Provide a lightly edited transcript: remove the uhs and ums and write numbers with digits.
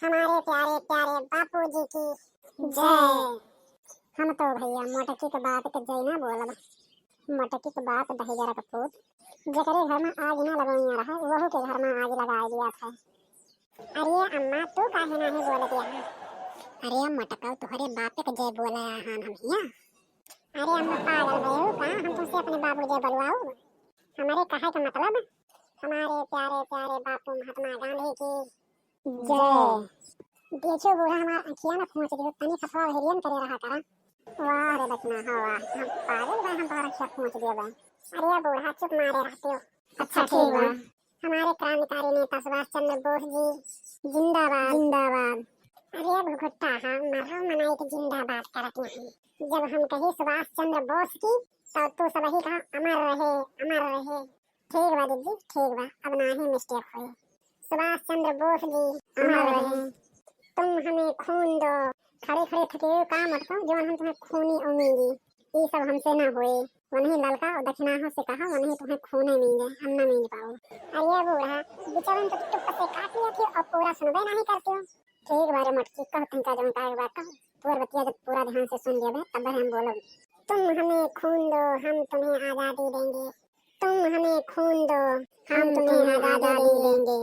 हमारे प्यारे प्यारे बापूजी की जय। हम तो भैया मोटकी के बात के जय ना बोलब। मोटकी के बात दहेजरा का पूत जकरे घर में आग ना लगाइया रहा वहू के घर में आग लगा दिया था। अरे अम्मा तू काहे नहीं बोलत यहाँ? अरे मोटका तुम्हारे बाप के जय बोला हम हिया। अरे अम्मा पागल भयू का हम तुमसे अपने बाबू जय बोलवाऊ? हमारे कहे का मतलब हमारे प्यारे प्यारे बापू महात्मा गांधी की जय। देखो बूढ़ा हमारा अखिया ना खोच दियो तनी खफा हेरियन करे रहा करा। वाह रे बचना हो वाह हम पागल बा हम तोहरा अखिया खोच दियो बा। अरे बूढ़ा चुप मारे रहते हो। अच्छा ठीक बा। हमारे क्रांतिकारी नेता सुभाष चंद्र बोस जी जिंदाबाद जिंदाबाद। अरे भुगुट्टा हम मरो मनाई के जिंदाबाद करत नहीं। जब हम कही सुभाष चंद्र बोस की तो तू सब ही कहा अमर रहे अमर रहे। ठीक बा दीदी ठीक बा अब ना ही मिस्टेक हुई। सुभाष चंद्र बोस जी अमर रहे। तुम हमें खून दो। खड़े खड़े थके हुए काम अटको जो हम तुम्हें खूनी उम्मीदी ये सब हमसे ना हुए। वही ललका और दक्षिणाहों से कहा वही तुम्हें खूने मिले हम ना मिल पाओ। अरे बूढ़ा बिचारन तो चुप से काट लिया थी और पूरा सुनबे नहीं करते हो। ठीक बारे मटकी कहो तुमका जो का बात कहो पूरा बतिया जब पूरा ध्यान से सुन लिया तब हम बोलो। तुम हमें खून दो हम तुम्हें आजादी देंगे। तुम हमें खून दो हम तुम्हें आजादी देंगे।